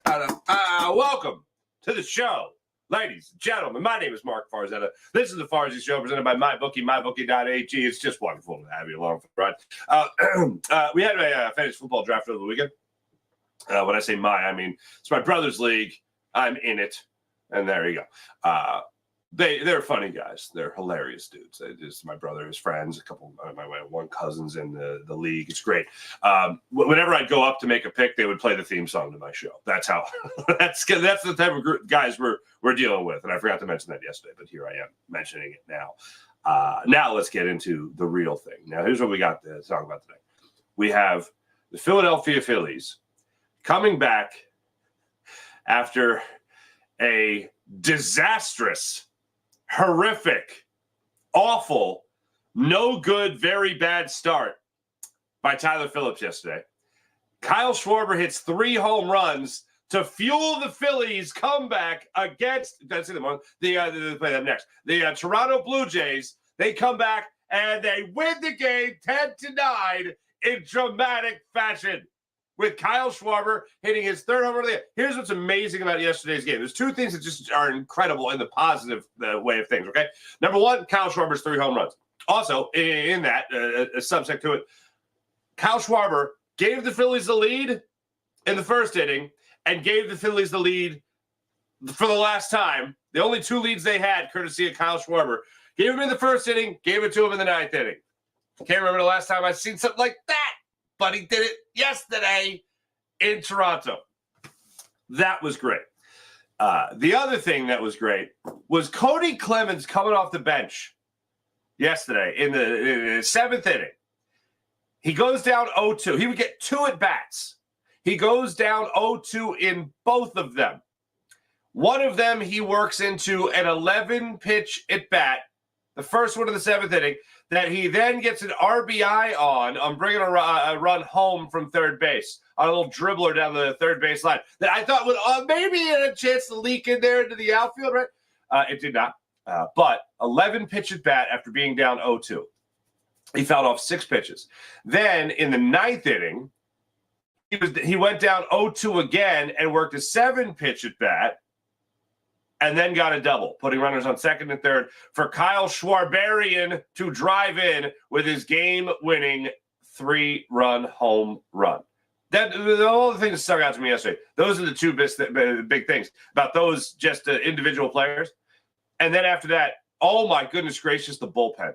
Welcome to the show, ladies and gentlemen. My name is Mark Farzetta. This is the Farzy Show presented by MyBookie, mybookie.ag. It's just wonderful to have you along for the ride. We had a fantasy football draft over the weekend. When I say I mean it's my brother's league. I'm in it, and there you go. They're funny guys. They're hilarious dudes. Just my brother, his friends, a couple of my one cousins in the league. It's great. Whenever I'd go up to make a pick, they would play the theme song to my show. That's how. that's the type of guys we're dealing with. And I forgot to mention that yesterday, but here I am mentioning it now. Now let's get into the real thing. Now here's what we got to talk about today. We have the Philadelphia Phillies coming back after a disastrous, horrific, awful, no good, very bad start by Tyler Phillips yesterday. Kyle Schwarber hits 3 home runs to fuel the Phillies' comeback against they play them next. The Toronto Blue Jays. They come back and they win the game 10-9 in dramatic fashion, with Kyle Schwarber hitting his 3rd home run of the game. Here's what's amazing about yesterday's game. There's 2 things that just are incredible in the positive way of things, okay? Number 1, Kyle Schwarber's 3 home runs. Also, in that, a subject to it, Kyle Schwarber gave the Phillies the lead in the 1st inning and gave the Phillies the lead for the last time. The only 2 leads they had, courtesy of Kyle Schwarber. Gave him in the 1st inning, gave it to him in the 9th inning. Can't remember the last time I've seen something like that. But he did it yesterday in Toronto. That was great. The other thing that was great was Cody Clemens coming off the bench yesterday in the 7th inning. He goes down 0-2. He would get 2 at-bats. He goes down 0-2 in both of them. One of them he works into an 11-pitch at-bat, the first one of the 7th inning, that he then gets an RBI on bringing a run home from 3rd base, on a little dribbler down the 3rd base line that I thought would maybe had a chance to leak in there into the outfield, right? It did not. But 11-pitch at bat after being down 0-2. He fouled off 6 pitches. Then in the 9th inning, he went down 0-2 again and worked a 7-pitch at bat, and then got a double, putting runners on 2nd and 3rd for Kyle Schwarberian to drive in with his game-winning 3-run home run. All the things that stuck out to me yesterday, those are the 2 big things about those just individual players. And then after that, oh my goodness gracious, the bullpen.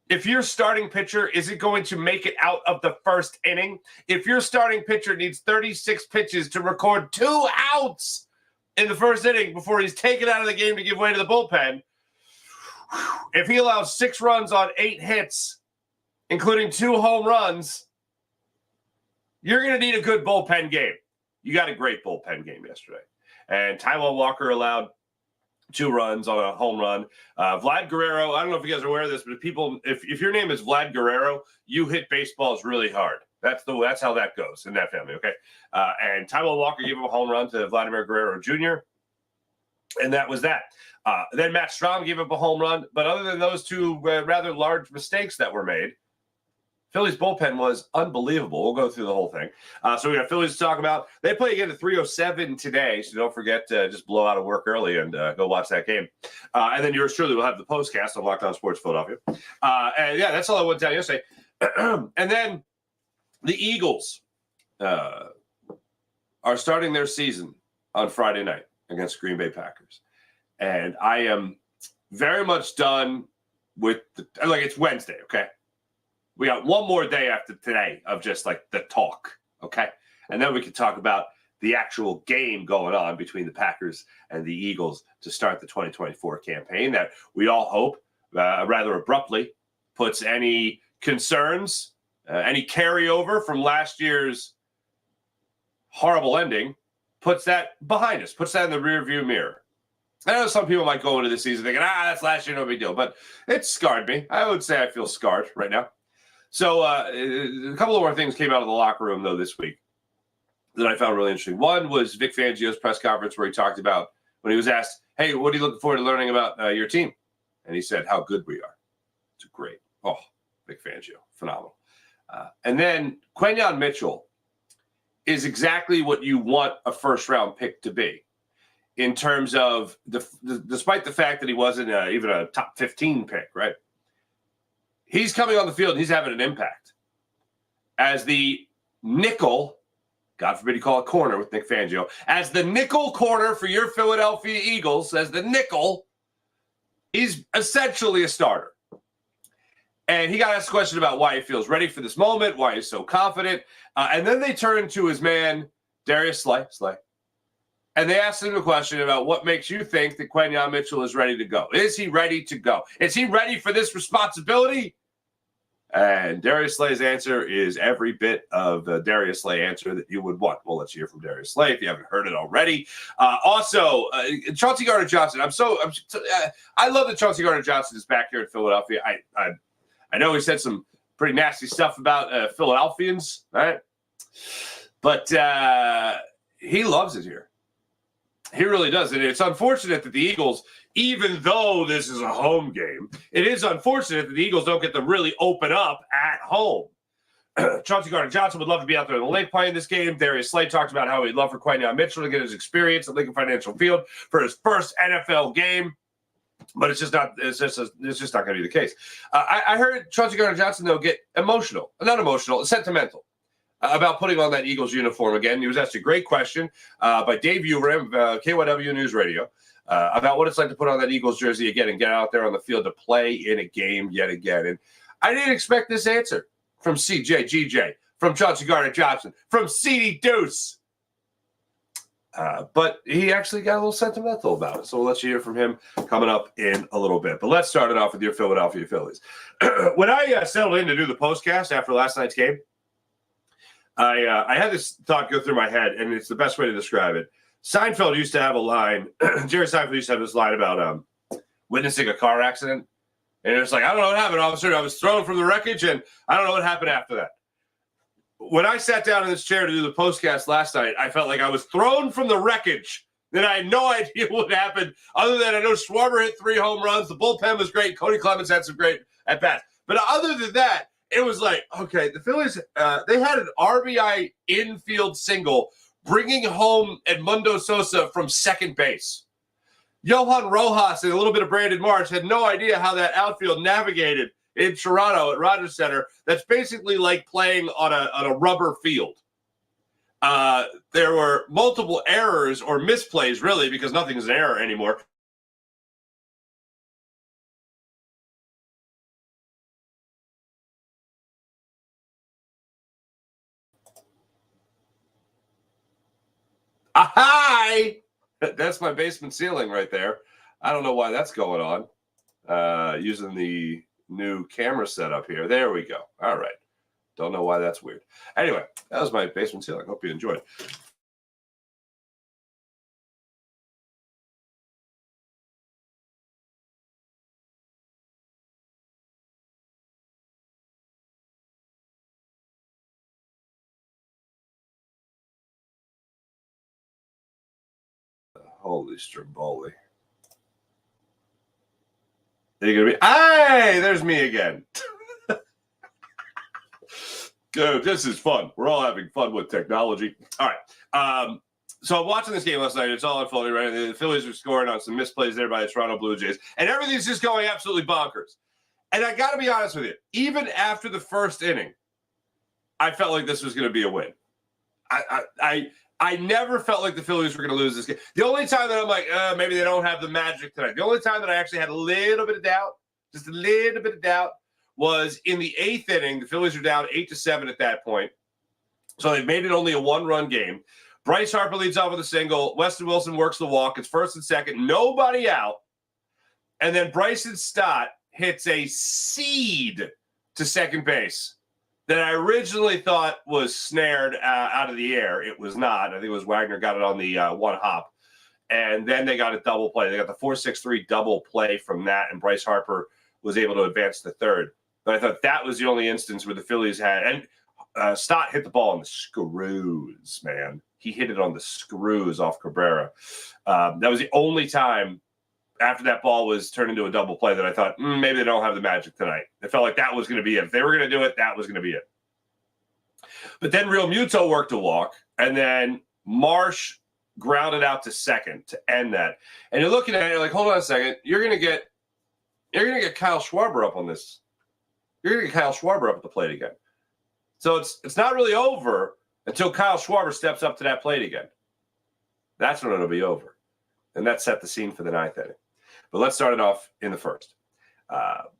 If your starting pitcher isn't going to make it out of the 1st inning, if your starting pitcher needs 36 pitches to record 2 outs in the 1st inning before he's taken out of the game to give way to the bullpen, if he allows 6 runs on 8 hits, including 2 home runs, you're going to need a good bullpen game. You got a great bullpen game yesterday. And Taijuan Walker allowed 2 runs on a home run. Vlad Guerrero, I don't know if you guys are aware of this, but if your name is Vlad Guerrero, you hit baseballs really hard. That's how that goes in that family, okay? And Taijuan Walker gave him a home run to Vladimir Guerrero Jr., and that was that. Then Matt Strahm gave up a home run, but other than those 2 rather large mistakes that were made, Phillies bullpen was unbelievable. We'll go through the whole thing. So we got Phillies to talk about. They play again at 3:07 today, so don't forget to just blow out of work early and go watch that game. And then yours truly will have the postcast on Locked On Sports Philadelphia. And yeah, that's all I went down yesterday. And then the Eagles are starting their season on Friday night against Green Bay Packers. And I am very much done with it's Wednesday, okay? We got one more day after today of just like the talk, okay? And then we can talk about the actual game going on between the Packers and the Eagles to start the 2024 campaign that we all hope rather abruptly puts any concerns, any carryover from last year's horrible ending, puts that behind us, puts that in the rearview mirror. I know some people might go into the season thinking, that's last year, no big deal. But it scarred me. I would say I feel scarred right now. So a couple of more things came out of the locker room, though, this week that I found really interesting. One was Vic Fangio's press conference where he talked about when he was asked, hey, what are you looking forward to learning about your team? And he said, how good we are. It's great. Oh, Vic Fangio, phenomenal. And then Quentin Mitchell is exactly what you want a first-round pick to be in terms of despite the fact that he wasn't even a top 15 pick, right? He's coming on the field and he's having an impact. As the nickel, God forbid you call it corner with Nick Fangio, as the nickel corner for your Philadelphia Eagles, as the nickel, he's essentially a starter. And he got asked a question about why he feels ready for this moment, why he's so confident. And then they turned to his man, Darius Slay. And they asked him a question about what makes you think that Quentin Mitchell is ready to go. Is he ready to go? Is he ready for this responsibility? And Darius Slay's answer is every bit of the Darius Slay answer that you would want. Well, let's hear from Darius Slay if you haven't heard it already. Also, Chauncey Gardner-Johnson. I love that Chauncey Gardner-Johnson is back here in Philadelphia. I know he said some pretty nasty stuff about Philadelphians, right? But he loves it here. He really does. And it's unfortunate that the Eagles, even though this is a home game, it is unfortunate that the Eagles don't get to really open up at home. Chauncey Gardner-Johnson would love to be out there in the lake playing this game. Darius Slay talked about how he'd love for Quentin Mitchell to get his experience at Lincoln Financial Field for his first NFL game. But it's just not going to be the case. I heard Chauncey Gardner-Johnson, though, get emotional. Not emotional, sentimental. About putting on that Eagles uniform again. He was asked a great question by Dave Uram, KYW News Radio, about what it's like to put on that Eagles jersey again and get out there on the field to play in a game yet again. And I didn't expect this answer from CJGJ, from Chauncey Gardner-Johnson, from CD Deuce. But he actually got a little sentimental about it. So we'll let you hear from him coming up in a little bit. But let's start it off with your Philadelphia Phillies. When I settled in to do the postcast after last night's game, I had this thought go through my head, and it's the best way to describe it. Seinfeld used to have a line. Jerry Seinfeld used to have this line about witnessing a car accident. And it's like, I don't know what happened, officer. I was thrown from the wreckage, and I don't know what happened after that. When I sat down in this chair to do the postcast last night, I felt like I was thrown from the wreckage. Then I had no idea what happened, other than I know Schwarber hit 3 home runs. The bullpen was great. Cody Clemens had some great at-bats. But other than that, it was like, okay, the Phillies, they had an RBI infield single bringing home Edmundo Sosa from second base. Johan Rojas and a little bit of Brandon Marsh had no idea how that outfield navigated in Toronto at Rogers Center. That's basically like playing on a rubber field. There were multiple errors or misplays, really, because nothing's an error anymore. Hi! That's my basement ceiling right there. I don't know why that's going on. Using the new camera setup here. There we go. All right. Don't know why that's weird. Anyway, that was my basement ceiling. Hope you enjoyed. Holy Stromboli. Are you going to be? Hey, there's me again. Dude, this is fun. We're all having fun with technology. All right. So I'm watching this game last night. It's all unfolding, right? The Phillies are scoring on some misplays there by the Toronto Blue Jays. And everything's just going absolutely bonkers. And I got to be honest with you. Even after the first inning, I felt like this was going to be a win. I never felt like the Phillies were going to lose this game. The only time that I'm like, maybe they don't have the magic tonight. The only time that I actually had a little bit of doubt, just a little bit of doubt, was in the 8th inning. The Phillies are down 8-7 at that point. So they've made it only a 1-run game. Bryce Harper leads off with a single. Weston Wilson works the walk. It's first and second. Nobody out. And then Bryson Stott hits a seed to second base that I originally thought was snared out of the air. It was not. I think it was Wagner got it on the one hop. And then they got a double play. They got the 4-6-3 double play from that, and Bryce Harper was able to advance to third. But I thought that was the only instance where the Phillies had – and Stott hit the ball on the screws, man. He hit it on the screws off Cabrera. That was the only time after that ball was turned into a double play that I thought, maybe they don't have the magic tonight. It felt like that was going to be it. If they were going to do it, that was going to be it. But then Real Muto worked a walk, and then Marsh grounded out to second to end that. And you're looking at it, you're like, hold on a second, you're gonna get Kyle Schwarber up on this. You're gonna get Kyle Schwarber up at the plate again. So it's not really over until Kyle Schwarber steps up to that plate again. That's when it'll be over. And that set the scene for the ninth inning. But let's start it off in the first.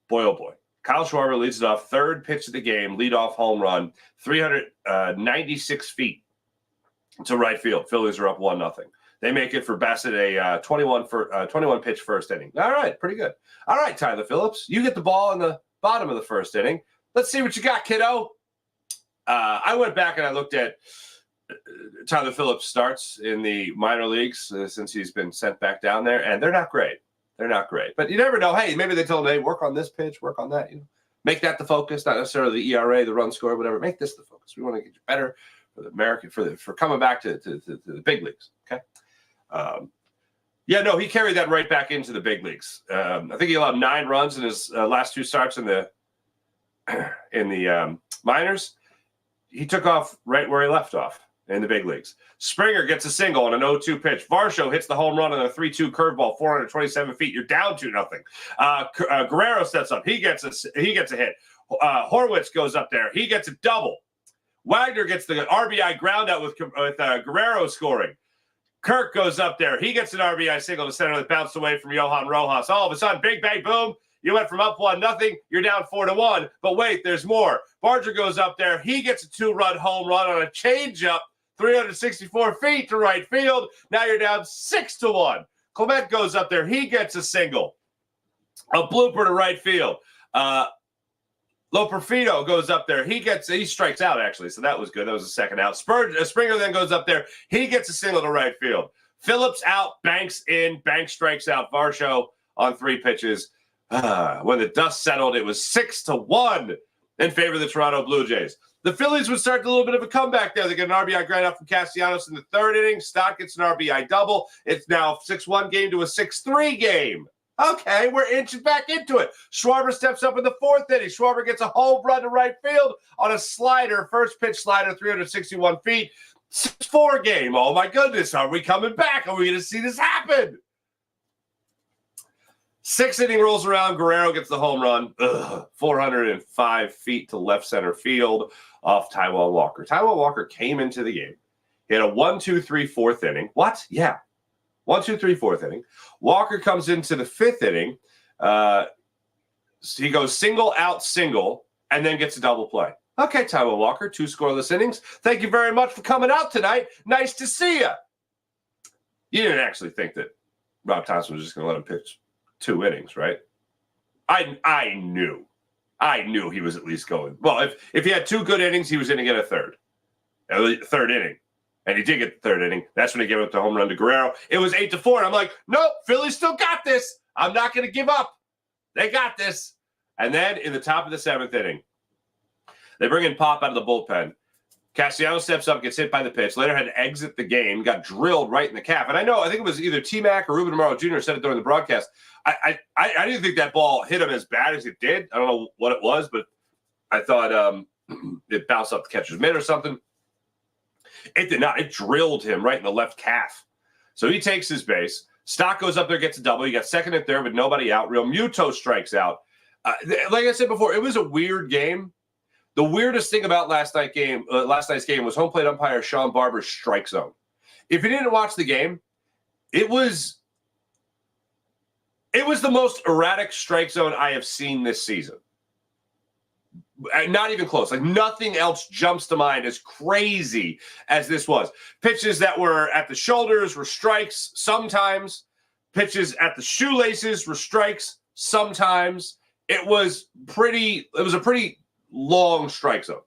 Boy, oh boy. Kyle Schwarber leads it off, third pitch of the game, leadoff home run, 396 feet to right field. Phillies are up 1-0. They make it for Bassett a 21 pitch first inning. All right, pretty good. All right, Tyler Phillips, you get the ball in the bottom of the first inning. Let's see what you got, kiddo. I went back and I looked at Tyler Phillips' starts in the minor leagues since he's been sent back down there, and they're not great. They're not great. But you never know. Hey, maybe they told him, hey, work on this pitch, work on that. You know, make that the focus, not necessarily the ERA, the run score, whatever. Make this the focus. We want to get you better for the American, for coming back to the big leagues. Okay. He carried that right back into the big leagues. I think he allowed 9 runs in his last 2 starts in the minors. He took off right where he left off in the big leagues. Springer gets a single on an 0-2 pitch. Varsho hits the home run on a 3-2 curveball, 427 feet. You're down 2-0. Guerrero steps up. He gets a hit. Horwitz goes up there. He gets a double. Wagner gets the RBI ground out with Guerrero scoring. Kirk goes up there. He gets an RBI single to center that bounced away from Johan Rojas. All of a sudden, big bang, boom. You went from up 1-0, you're down 4-1. But wait, there's more. Barger goes up there. He gets a 2-run home run on a changeup, 364 feet to right field. Now you're down 6-1. Clement goes up there. He gets a single. A blooper to right field. Loperfido goes up there. He strikes out, actually, so that was good. That was a second out. Springer then goes up there. He gets a single to right field. Phillips out, Banks in. Banks strikes out Varsho on 3 pitches. When the dust settled, it was 6-1 in favor of the Toronto Blue Jays. The Phillies would start a little bit of a comeback there. They get an RBI ground out from Castellanos in the 3rd inning. Stott gets an RBI double. It's now a 6-1 game to a 6-3 game. Okay, we're inching back into it. Schwarber steps up in the 4th inning. Schwarber gets a home run to right field on a slider, first pitch slider, 361 feet. 6-4 game. Oh, my goodness. Are we coming back? Are we going to see this happen? 6th inning rolls around. Guerrero gets the home run. 405 feet to left center field off Taijuan Walker. Taijuan Walker came into the game. He had a 1-2-3 4th inning. What? Yeah. 1-2-3 4th inning. Walker comes into the 5th inning. He goes single out single and then gets a double play. Okay, Taijuan Walker, 2 scoreless innings. Thank you very much for coming out tonight. Nice to see you. You didn't actually think that Rob Thompson was just going to let him pitch 2 innings, right? I knew he was at least going. Well, if he had 2 good innings, he was going to get a third inning. And he did get the 3rd inning. That's when he gave up the home run to Guerrero. It was 8-4. And I'm like, nope, Phillies still got this. I'm not going to give up. They got this. And then in the top of the 7th inning, they bring in Pop out of the bullpen. Castellanos steps up, gets hit by the pitch. Later had to exit the game, got drilled right in the calf. And I think it was either T-Mac or Ruben Amaro Jr. said it during the broadcast. I didn't think that ball hit him as bad as it did. I don't know what it was, but I thought it bounced up the catcher's mitt or something. It did not. It drilled him right in the left calf. So he takes his base. Stock goes up there, gets a double. You got 2nd and 3rd with nobody out. Real Muto strikes out. Like I said before, it was a weird game. The weirdest thing about last night's game was home plate umpire Sean Barber's strike zone. If you didn't watch the game, it was the most erratic strike zone I have seen this season. Not even close. Like, nothing else jumps to mind as crazy as this was. Pitches that were at the shoulders were strikes sometimes. Pitches at the shoelaces were strikes sometimes. It was a pretty long strike zone.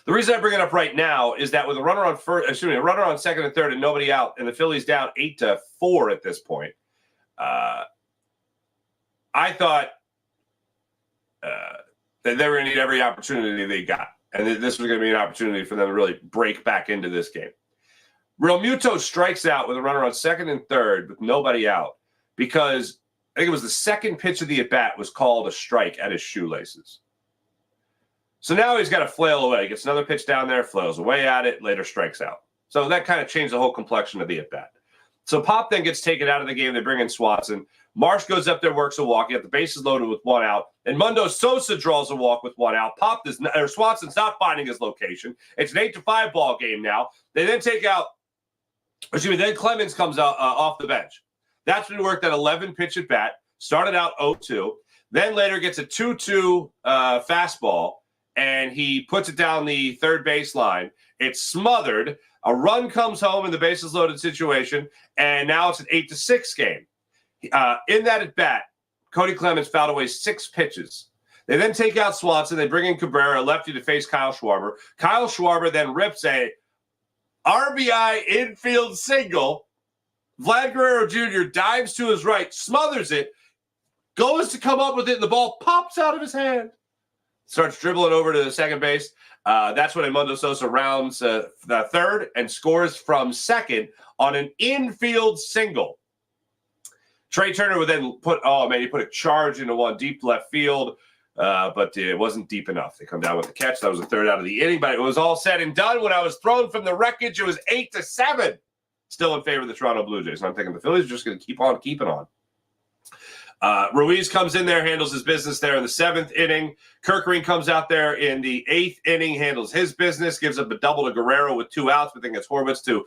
The reason I bring it up right now is that with a runner on 2nd and 3rd and nobody out, and the Phillies down 8-4 at this point, I thought that they were going to need every opportunity they got. And this was going to be an opportunity for them to really break back into this game. Real Muto strikes out with a runner on 2nd and 3rd with nobody out because I think it was the 2nd pitch of the at-bat was called a strike at his shoelaces. So now he's got to flail away. He gets another pitch down there, flails away at it, later strikes out. So that kind of changed the whole complexion of the at-bat. So Pop then gets taken out of the game. They bring in Swanson. Marsh goes up there, works a walk. You got the bases loaded with 1 out. And Mundo Sosa draws a walk with 1 out. Swanson's not finding his location. It's an 8-5 ball game now. They then take out, then Clemens comes out off the bench. That's when he worked that 11 pitch at bat. Started out 0-2. Then later gets a 2-2 fastball. And he puts it down the third baseline. It's smothered. A run comes home in the bases loaded situation, and now it's an 8-6 game. In that at bat, Cody Clemens fouled away 6 pitches. They then take out Swanson. They bring in Cabrera, lefty, to face Kyle Schwarber. Kyle Schwarber then rips a RBI infield single. Vlad Guerrero Jr. dives to his right, smothers it, goes to come up with it, and the ball pops out of his hand. Starts dribbling over to the second base. That's when Edmundo Sosa rounds the third and scores from second on an infield single. Trey Turner would then he put a charge into one deep left field, but it wasn't deep enough. They come down with the catch. That was the third out of the inning, but it was all said and done. When I was thrown from the wreckage, it was 8-7. Still in favor of the Toronto Blue Jays. And I'm thinking the Phillies are just going to keep on keeping on. Ruiz comes in there, handles his business there in the 7th inning. Kerkering comes out there in the 8th inning, handles his business, gives up a double to Guerrero with 2 outs, but then gets Horwitz to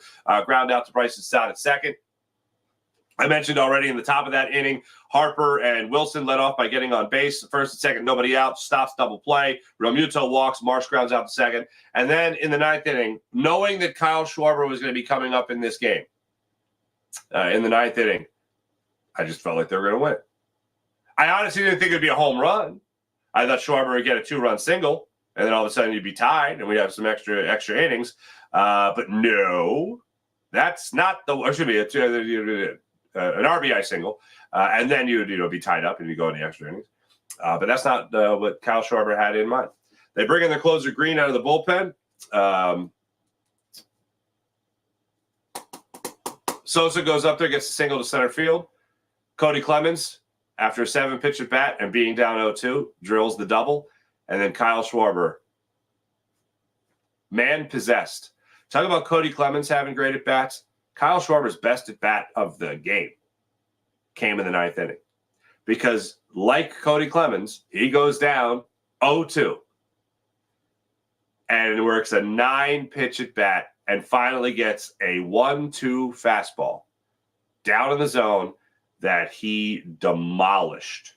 ground out to Bryson Stott at second. I mentioned already in the top of that inning, Harper and Wilson led off by getting on base. First and second, nobody out, stops double play. Realmuto walks, Marsh grounds out to second. And then in the 9th inning, knowing that Kyle Schwarber was going to be coming up in this game, in the 9th inning, I just felt like they were going to win. I honestly didn't think it would be a home run. I thought Schwarber would get a 2-run single, and then all of a sudden you'd be tied, and we'd have some extra innings. But no, that's not the – or should be an RBI single, and then you'd be tied up and you go in the extra innings. But that's not what Kyle Schwarber had in mind. They bring in the closer Green out of the bullpen. Sosa goes up there, gets a single to center field. Cody Clemens, after a 7-pitch at bat and being down 0-2, drills the double. And then Kyle Schwarber, man possessed. Talk about Cody Clemens having great at bats. Kyle Schwarber's best at bat of the game came in the 9th inning. Because like Cody Clemens, he goes down 0-2 and works a 9-pitch at bat and finally gets a 1-2 fastball down in the zone that he demolished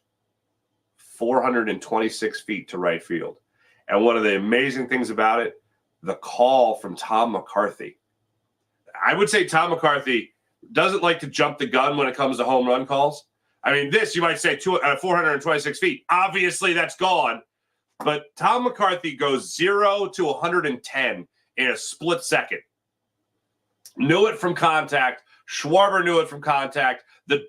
426 feet to right field. And one of the amazing things about it, the call from Tom McCarthy. I would say Tom McCarthy doesn't like to jump the gun when it comes to home run calls. I mean, this, you might say 426 feet. Obviously, that's gone. But Tom McCarthy goes 0 to 110 in a split second. Knew it from contact. Schwarber knew it from contact. The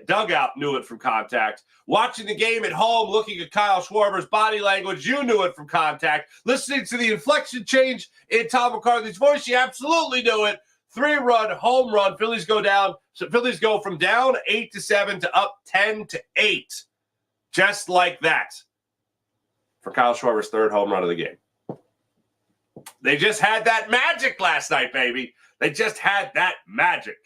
dugout knew it from contact. Watching the game at home, looking at Kyle Schwarber's body language, you knew it from contact. Listening to the inflection change in Tom McCarthy's voice, you absolutely knew it. 3-run home run. Phillies go down. So Phillies go from down 8-7 to up 10-8. Just like that. For Kyle Schwarber's 3rd home run of the game. They just had that magic last night, baby. They just had that magic.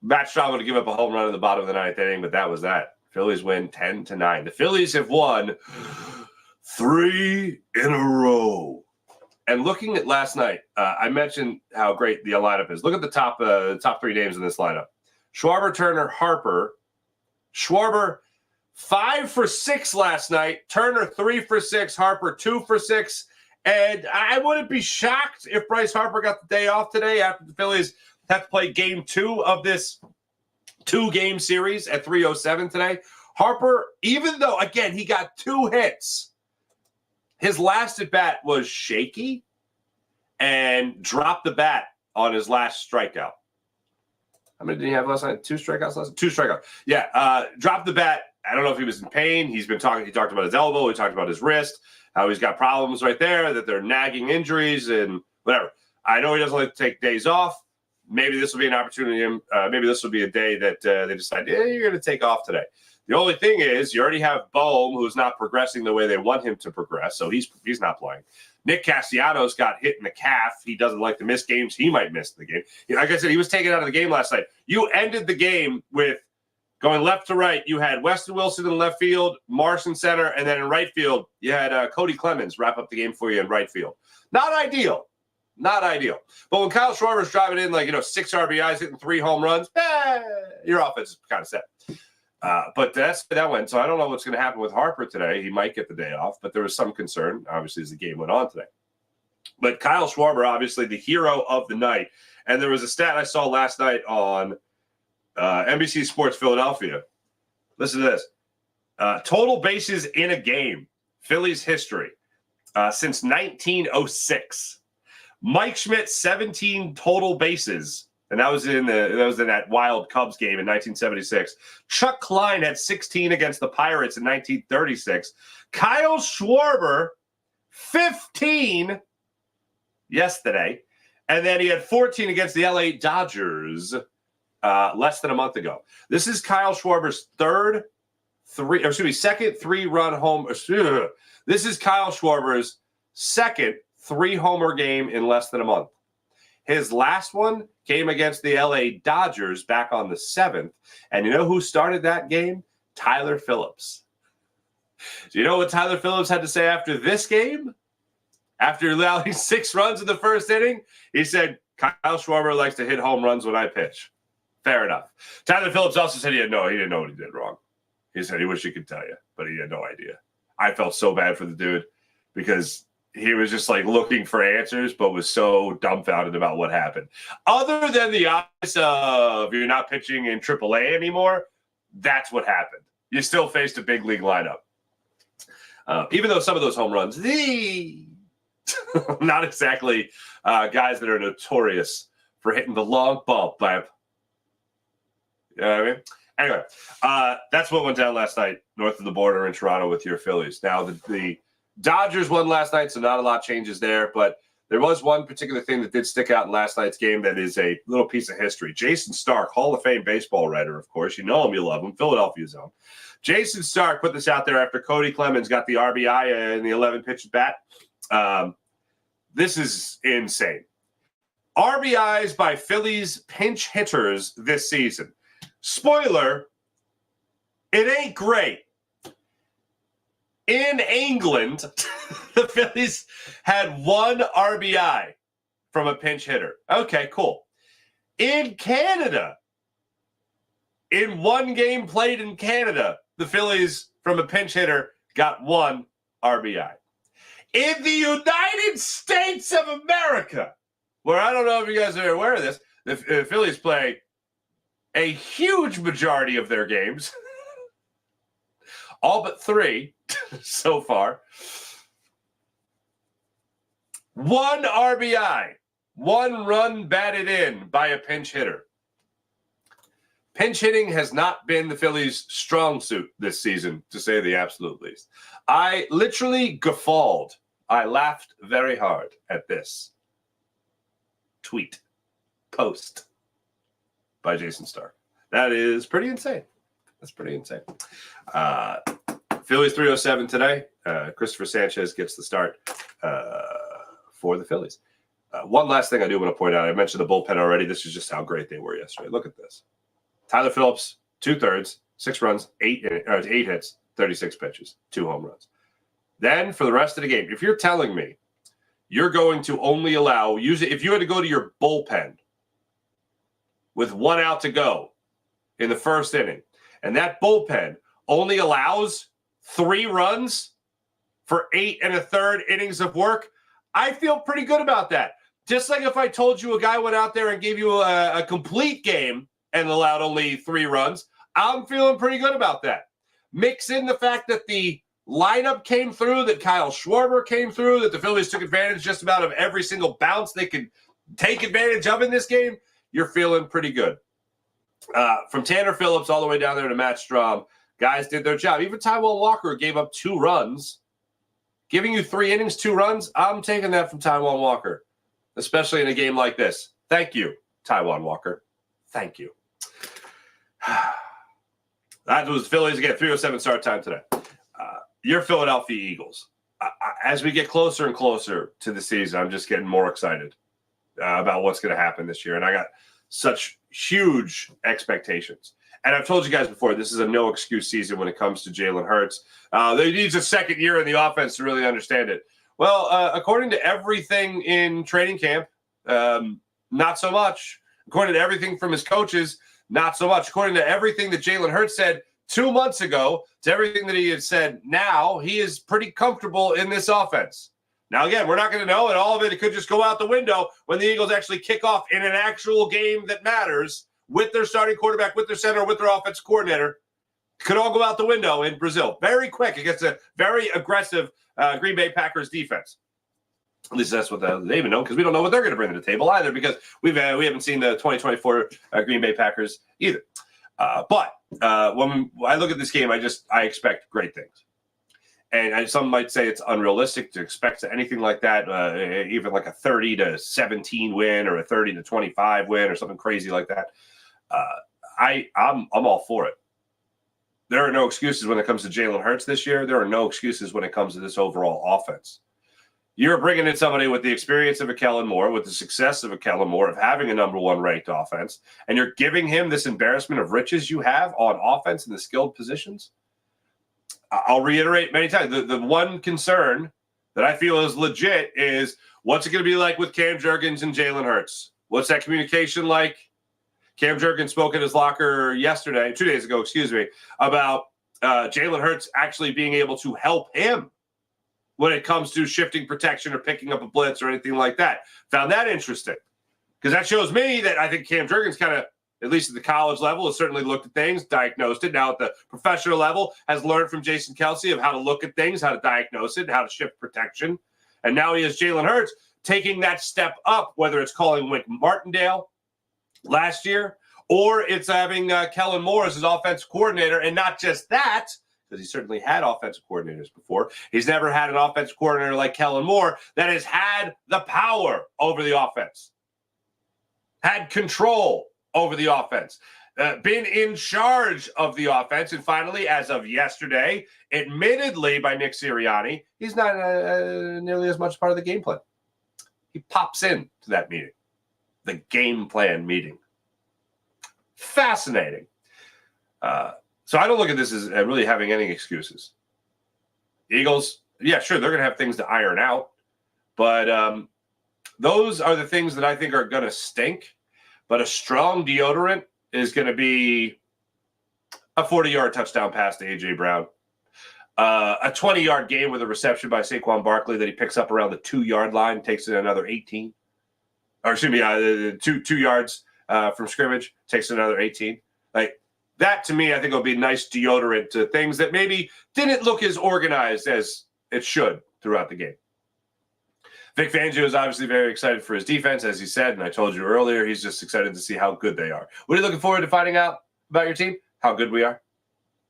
Matt Strahm would give up a home run in the bottom of the 9th inning, but that was that. Phillies win 10-9. The Phillies have won 3 in a row. And looking at last night, I mentioned how great the lineup is. Look at the top 3 names in this lineup. Schwarber, Turner, Harper. Schwarber, 5 for 6 last night. Turner, 3 for 6. Harper, 2 for 6. And I wouldn't be shocked if Bryce Harper got the day off today after the Phillies have to play game 2 of this 2-game series at 3:07 today. Harper, even though, again, he got 2 hits, his last at bat was shaky and dropped the bat on his last strikeout. How many did he have last night? 2 strikeouts last night? 2 strikeouts. Yeah, dropped the bat. I don't know if he was in pain. He talked about his elbow. He talked about his wrist, how he's got problems right there, that they're nagging injuries and whatever. I know he doesn't like to take days off. Maybe this will be an opportunity. Maybe this will be a day that they decide, you're going to take off today. The only thing is you already have Bohm, who's not progressing the way they want him to progress, so he's not playing. Nick Castellanos got hit in the calf. He doesn't like to miss games. He might miss the game. Like I said, he was taken out of the game last night. You ended the game with going left to right. You had Weston Wilson in left field, Marsh in center, and then in right field, you had Cody Clemens wrap up the game for you in right field. Not ideal. Not ideal. But when Kyle Schwarber's driving in 6 RBIs, hitting 3 home runs, your offense is kind of set. But that went. So I don't know what's going to happen with Harper today. He might get the day off, but there was some concern, obviously, as the game went on today. But Kyle Schwarber, obviously, the hero of the night. And there was a stat I saw last night on NBC Sports Philadelphia. Listen to this. Total bases in a game, Phillies history, since 1906. Mike Schmidt, 17 total bases, and that was in that wild Cubs game in 1976. Chuck Klein had 16 against the Pirates in 1936. Kyle Schwarber, 15 yesterday, and then he had 14 against the LA Dodgers less than a month ago. This is Kyle Schwarber's second 3-run home. This is Kyle Schwarber's second 3-homer game in less than a month. His last one came against the LA Dodgers back on the 7th. And you know who started that game? Tyler Phillips. Do you know what Tyler Phillips had to say after this game? After allowing 6 runs in the first inning, he said, Kyle Schwarber likes to hit home runs when I pitch. Fair enough. Tyler Phillips also said he didn't know what he did wrong. He said he wished he could tell you, but he had no idea. I felt so bad for the dude because he was just looking for answers, but was so dumbfounded about what happened. Other than the obvious of you're not pitching in AAA anymore, that's what happened. You still faced a big league lineup. Even though some of those home runs, not exactly guys that are notorious for hitting the long ball, Bab. You know what I mean? Anyway, that's what went down last night north of the border in Toronto with your Phillies. Now, the Dodgers won last night, so not a lot changes there, but there was one particular thing that did stick out in last night's game that is a little piece of history. Jason Stark, Hall of Fame baseball writer, of course. You know him, you love him, Philadelphia zone. Jason Stark put this out there after Cody Clemens got the RBI in the 11-pitch bat. This is insane. RBIs by Phillies pinch hitters this season. Spoiler, it ain't great. In England, the Phillies had 1 RBI from a pinch hitter. Okay, cool. In Canada, in 1 game played in Canada, the Phillies from a pinch hitter got 1 RBI. In the United States of America, where I don't know if you guys are aware of this, the Phillies play a huge majority of their games, all but 3 so far. 1 RBI, 1 run batted in by a pinch hitter. Pinch hitting has not been the Phillies' strong suit this season, to say the absolute least. I literally guffawed. I laughed very hard at this post by Jason Stark. That is pretty insane. That's pretty insane. Phillies 307 today. Christopher Sanchez gets the start for the Phillies. One last thing I do want to point out. I mentioned the bullpen already. This is just how great they were yesterday. Look at this. Tyler Phillips, 2/3, 6 runs, 8 hits, 36 pitches, 2 home runs. Then for the rest of the game, if you're telling me you're going to only allow, if you had to go to your bullpen with 1 out to go in the first inning, and that bullpen only allows 3 runs for 8 1/3 innings of work, I feel pretty good about that. Just like if I told you a guy went out there and gave you a complete game and allowed only 3 runs, I'm feeling pretty good about that. Mix in the fact that the lineup came through, that Kyle Schwarber came through, that the Phillies took advantage just about of every single bounce they could take advantage of in this game, you're feeling pretty good. From Tanner Phillips all the way down there to Matt Strahm, guys did their job. Even Taijuan Walker gave up 2 runs. Giving you 3 innings, 2 runs, I'm taking that from Taijuan Walker, especially in a game like this. Thank you, Taijuan Walker. Thank you. That was Phillies again, 3:07 start time today. Your Philadelphia Eagles. As we get closer and closer to the season, I'm just getting more excited about what's going to happen this year. And I got such huge expectations. And I've told you guys before, this is a no-excuse season when it comes to Jalen Hurts. He needs a second year in the offense to really understand it. Well, according to everything in training camp, not so much. According to everything from his coaches, not so much. According to everything that Jalen Hurts said 2 months ago, to everything that he has said now, he is pretty comfortable in this offense. Now, again, we're not going to know, and all of it could just go out the window when the Eagles actually kick off in an actual game that matters with their starting quarterback, with their center, with their offensive coordinator. Could all go out the window in Brazil very quick against a very aggressive Green Bay Packers defense. At least that's what they even know, because we don't know what they're going to bring to the table either, because we haven't seen the 2024 Green Bay Packers either. But when I look at this game, I expect great things. And some might say it's unrealistic to expect anything like that, even like a 30-17 win or a 30-25 win or something crazy like that. I'm all for it. There are no excuses when it comes to Jalen Hurts this year. There are no excuses when it comes to this overall offense. You're bringing in somebody with the experience of a Kellen Moore, with the success of a Kellen Moore, of having a number one ranked offense, and you're giving him this embarrassment of riches you have on offense in the skilled positions. I'll reiterate many times, the one concern that I feel is legit is what's it going to be like with Cam Jurgens and Jalen Hurts? What's that communication like? Cam Jurgens spoke in his locker 2 days ago, about Jalen Hurts actually being able to help him when it comes to shifting protection or picking up a blitz or anything like that. Found that interesting, because that shows me that I think Cam Jurgens kind of, at least at the college level, has certainly looked at things, diagnosed it. Now at the professional level, has learned from Jason Kelce of how to look at things, how to diagnose it, how to shift protection. And now he has Jalen Hurts taking that step up, whether it's calling Wink Martindale last year or it's having Kellen Moore as his offensive coordinator. And not just that, because he certainly had offensive coordinators before. He's never had an offensive coordinator like Kellen Moore that has had the power over the offense, had control over the offense, been in charge of the offense. And finally, as of yesterday, admittedly by Nick Sirianni, he's not nearly as much part of the game plan. He pops in to that meeting, the game plan meeting. Fascinating. So I don't look at this as really having any excuses. Eagles, yeah, sure, they're going to have things to iron out, but those are the things that I think are going to stink. But a strong deodorant is going to be a 40-yard touchdown pass to A.J. Brown, a 20-yard game with a reception by Saquon Barkley that he picks up around the 2-yard line, takes it another 18. Or excuse me, 2 yards from scrimmage, takes it another 18. Like, that, to me, I think will be nice deodorant to things that maybe didn't look as organized as it should throughout the game. Vic Fangio is obviously very excited for his defense, as he said, and I told you earlier, he's just excited to see how good they are. What are you looking forward to finding out about your team? How good we are?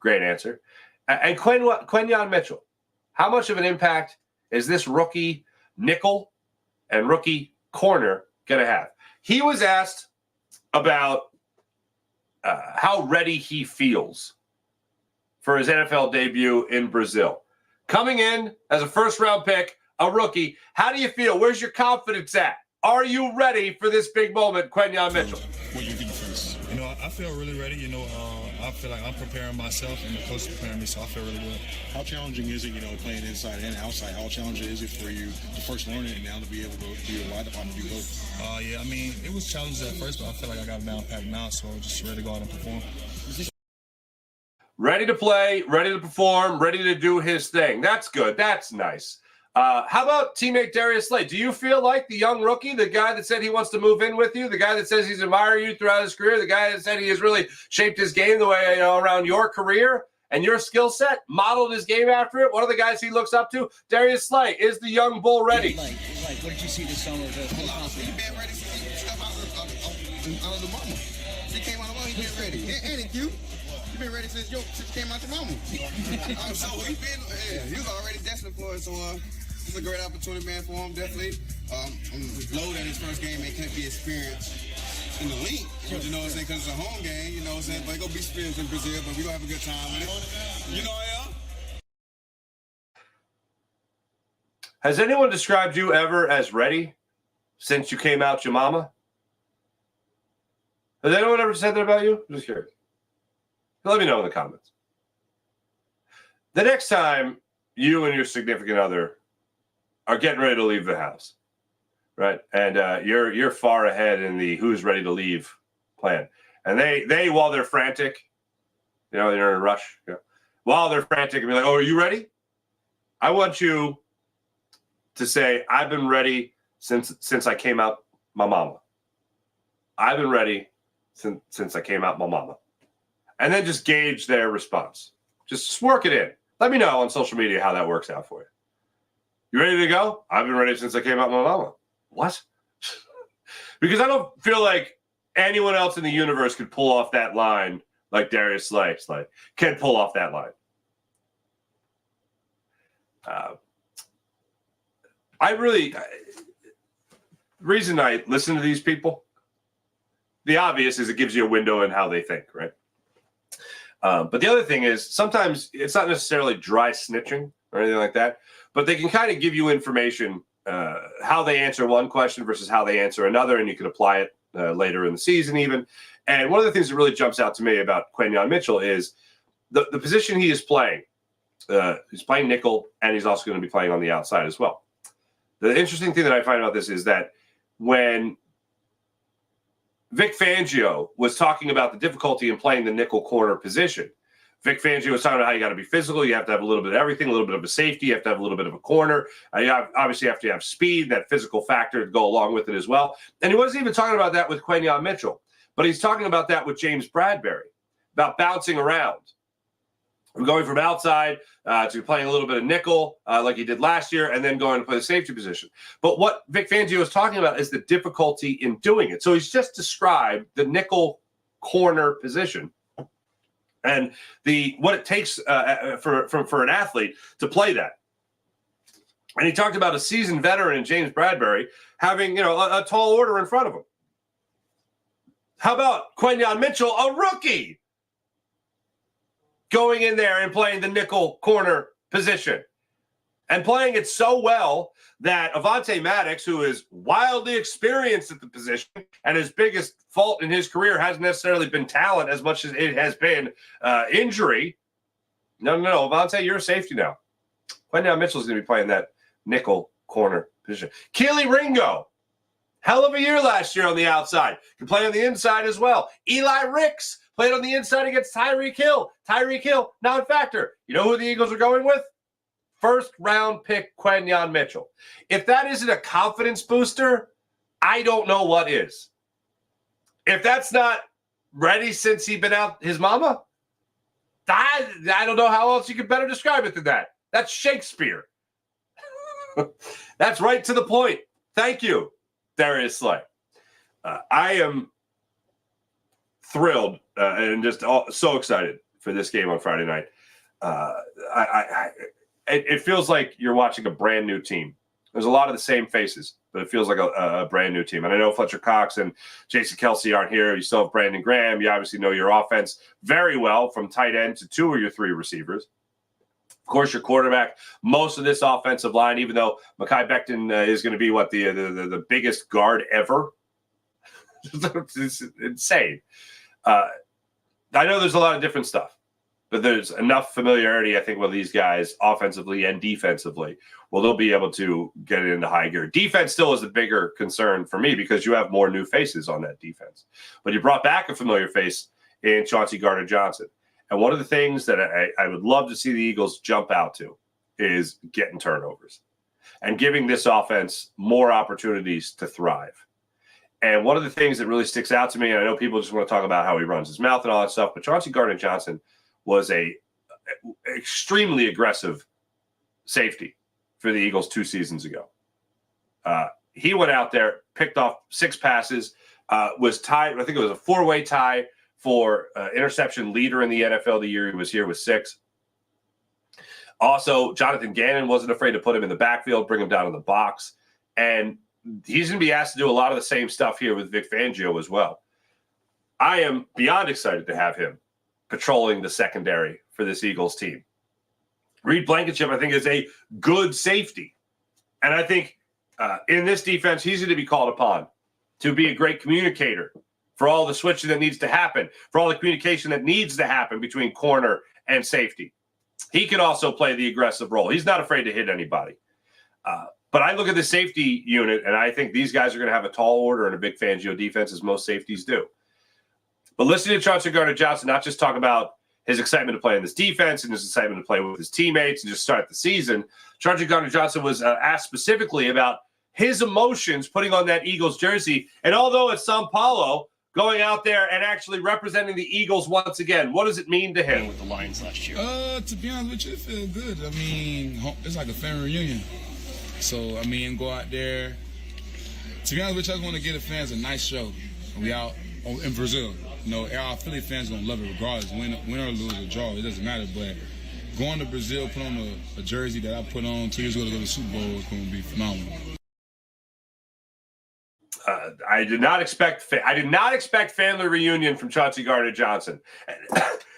Great answer. And Quinyon Mitchell, how much of an impact is this rookie nickel and rookie corner going to have? He was asked about how ready he feels for his NFL debut in Brazil. Coming in as a first-round pick, a rookie, how do you feel? Where's your confidence at? Are you ready for this big moment, Quinyon Mitchell? With your defense. I feel really ready. I feel like I'm preparing myself and the coach is preparing me, so I feel really good. How challenging is it, playing inside and outside? How challenging is it for you to first learn it and now to be able to be a wide department, do both? Yeah, it was challenging at first, but I feel like I got it down pat now, so just ready to go out and perform. Ready to play, ready to perform, ready to do his thing. That's good. That's nice. How about teammate Darius Slay? Do you feel like the young rookie, the guy that said he wants to move in with you, the guy that says he's admired you throughout his career, the guy that said he has really shaped his game the way, around your career and your skill set, modeled his game after it? One of the guys he looks up to, Darius Slay. Is the young bull ready? What did you see this summer? You've been ready since you stepped out of the mama. You came out of the mama, you've been ready. And it's you. You've been ready since you came out the mama. So he was already destined for it, so it's a great opportunity, man, for him, definitely. I'm loaded in his first game, it can't be experienced. in the league. But you know what I'm saying? Because it's a home game, you know what I'm saying? But it's going to be spirits in Brazil, but we're going to have a good time with it. You know, yeah. Has anyone described you ever as ready since you came out your mama? Has anyone ever said that about you? I'm just curious. Let me know in the comments. The next time you and your significant other are getting ready to leave the house, right? And you're far ahead in the who's ready to leave plan. And they while they're frantic, you know, they're in a rush. You know, while they're frantic and be like, "Oh, are you ready?" I want you to say, "I've been ready since I came out my mama. I've been ready since I came out my mama." And then just gauge their response. Just work it in. Let me know on social media how that works out for you. You ready to go? I've been ready since I came out my mama. What? Because I don't feel like anyone else in the universe could pull off that line like Darius Slay can pull off that line. The reason I listen to these people, the obvious is it gives you a window in how they think, right? But the other thing is sometimes it's not necessarily dry snitching or anything like that, but they can kind of give you information, how they answer one question versus how they answer another, and you can apply it later in the season even. And one of the things that really jumps out to me about Quinyon Mitchell is the position he is playing. He's playing nickel, and he's also going to be playing on the outside as well. The interesting thing that I find about this is that when Vic Fangio was talking about the difficulty in playing the nickel corner position, Vic Fangio was talking about how you got to be physical. You have to have a little bit of everything, a little bit of a safety. You have to have a little bit of a corner. You obviously have to have speed, that physical factor to go along with it as well. And he wasn't even talking about that with Quinyon Mitchell, but he's talking about that with James Bradberry, about bouncing around. Going from outside to playing a little bit of nickel like he did last year and then going to play the safety position. But what Vic Fangio is talking about is the difficulty in doing it. So he's just described the nickel corner position and what it takes for an athlete to play that. And he talked about a seasoned veteran in James Bradberry having, a tall order in front of him. How about Quinyon Mitchell, a rookie, going in there and playing the nickel corner position and playing it so well that Avonte Maddox, who is wildly experienced at the position and his biggest fault in his career hasn't necessarily been talent as much as it has been injury. No, Avonte, you're a safety now. Quinyon Mitchell's going to be playing that nickel corner position. Keely Ringo, hell of a year last year on the outside. Can play on the inside as well. Eli Ricks played on the inside against Tyreek Hill. Tyreek Hill, non-factor. You know who the Eagles are going with? First-round pick Quinyon Mitchell. If that isn't a confidence booster, I don't know what is. If that's not ready since he's been out his mama, I don't know how else you could better describe it than that. That's Shakespeare. That's right to the point. Thank you, Darius Slay. I am thrilled and just so excited for this game on Friday night. It feels like you're watching a brand new team. There's a lot of the same faces, but it feels like a brand new team. And I know Fletcher Cox and Jason Kelsey aren't here. You still have Brandon Graham. You obviously know your offense very well from tight end to two of your three receivers. Of course, your quarterback, most of this offensive line, even though Mekhi Becton is going to be the biggest guard ever. It's insane. I know there's a lot of different stuff, but there's enough familiarity, I think, with these guys offensively and defensively. Well, they'll be able to get it into high gear. Defense still is a bigger concern for me because you have more new faces on that defense. But you brought back a familiar face in Chauncey Gardner-Johnson. And one of the things that I would love to see the Eagles jump out to is getting turnovers and giving this offense more opportunities to thrive. And one of the things that really sticks out to me, and I know people just want to talk about how he runs his mouth and all that stuff, but Chauncey Gardner-Johnson was a extremely aggressive safety for the Eagles 2 seasons ago. He went out there, picked off 6 passes, was tied. I think it was a 4-way tie for interception leader in the NFL the year he was here with 6. Also, Jonathan Gannon wasn't afraid to put him in the backfield, bring him down in the box. And he's going to be asked to do a lot of the same stuff here with Vic Fangio as well. I am beyond excited to have him patrolling the secondary for this Eagles team. Reed Blankenship, I think, is a good safety. And I think in this defense, he's going to be called upon to be a great communicator for all the switching that needs to happen, for all the communication that needs to happen between corner and safety. He can also play the aggressive role. He's not afraid to hit anybody. But I look at the safety unit, and I think these guys are going to have a tall order in a Vic Fangio defense, as most safeties do. But listening to Chauncey Gardner-Johnson, not just talk about his excitement to play in this defense and his excitement to play with his teammates and just start the season, Chauncey Gardner-Johnson was asked specifically about his emotions putting on that Eagles jersey. And although it's São Paulo, going out there and actually representing the Eagles once again, what does it mean to him? With the Lions last year. To be honest with you, it feels good. I mean, it's like a family reunion. So, I mean, go out there. To be honest with you, I just want to give the fans a nice show. We out in Brazil. You know, our Philly fans going to love it regardless. Win or lose or draw, it doesn't matter. But going to Brazil, put on a jersey that I put on 2 years ago to go to the Super Bowl is going to be phenomenal. I did not expect family reunion from Chauncey Gardner-Johnson.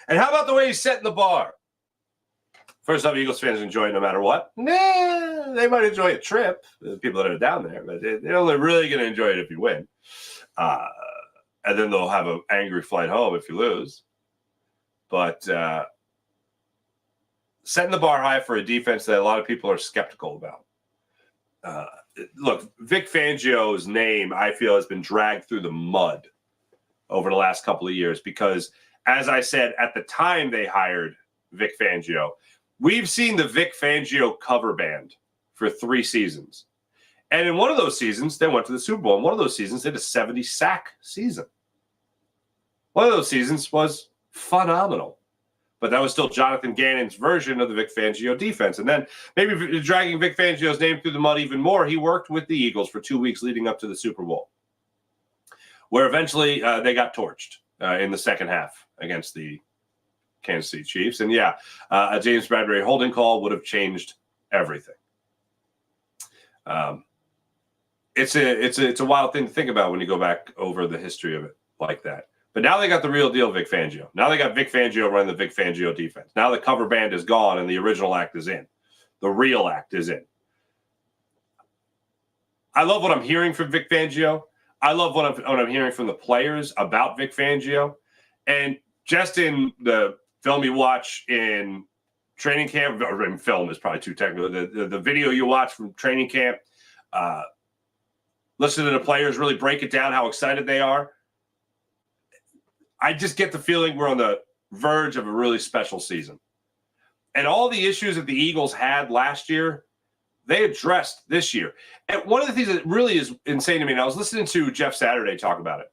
And how about the way he's setting the bar? First off, Eagles fans enjoy it no matter what. Nah, they might enjoy a trip, the people that are down there, but they're only really going to enjoy it if you win. And then they'll have an angry flight home if you lose. But setting the bar high for a defense that a lot of people are skeptical about. Look, Vic Fangio's name, I feel, has been dragged through the mud over the last couple of years because, as I said, at the time they hired Vic Fangio, we've seen the Vic Fangio cover band for 3 seasons. And in one of those seasons, they went to the Super Bowl. In one of those seasons, they had a 70-sack season. One of those seasons was phenomenal. But that was still Jonathan Gannon's version of the Vic Fangio defense. And then maybe dragging Vic Fangio's name through the mud even more, he worked with the Eagles for 2 weeks leading up to the Super Bowl, where eventually they got torched in the second half against the Kansas City Chiefs. And yeah, a James Bradbury holding call would have changed everything. It's a wild thing to think about when you go back over the history of it like that. But now they got the real deal Vic Fangio. Now they got Vic Fangio running the Vic Fangio defense. Now the cover band is gone and the original act is in. The real act is in. I love what I'm hearing from Vic Fangio. I love what I'm hearing from the players about Vic Fangio. And just in the film you watch in training camp, or film is probably too technical, the video you watch from training camp, listen to the players really break it down, how excited they are. I just get the feeling we're on the verge of a really special season. And all the issues that the Eagles had last year, they addressed this year. And one of the things that really is insane to me, and I was listening to Jeff Saturday talk about it,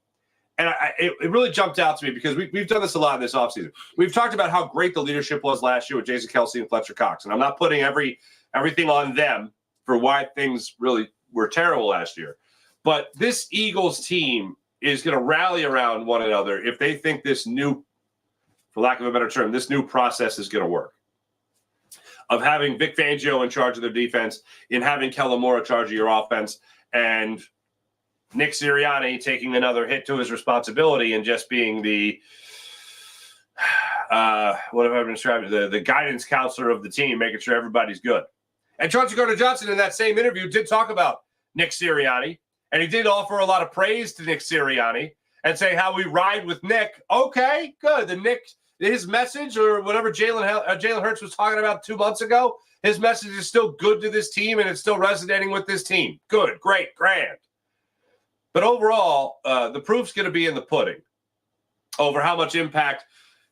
and it really jumped out to me because we've done this a lot in this offseason. We've talked about how great the leadership was last year with Jason Kelce and Fletcher Cox. And I'm not putting everything on them for why things really were terrible last year. But this Eagles team is going to rally around one another if they think this new, for lack of a better term, this new process is going to work. Of having Vic Fangio in charge of their defense, in having Kellen Moore in charge of your offense, and Nick Sirianni taking another hit to his responsibility and just being the, what have I been described, the guidance counselor of the team, making sure everybody's good. And Chauncey Gardner-Johnson in that same interview did talk about Nick Sirianni. And he did offer a lot of praise to Nick Sirianni and say how we ride with Nick. Okay, good. The Nick, his message or whatever Jalen Hurts was talking about 2 months ago, his message is still good to this team and it's still resonating with this team. Good, great, grand. But overall, the proof's going to be in the pudding over how much impact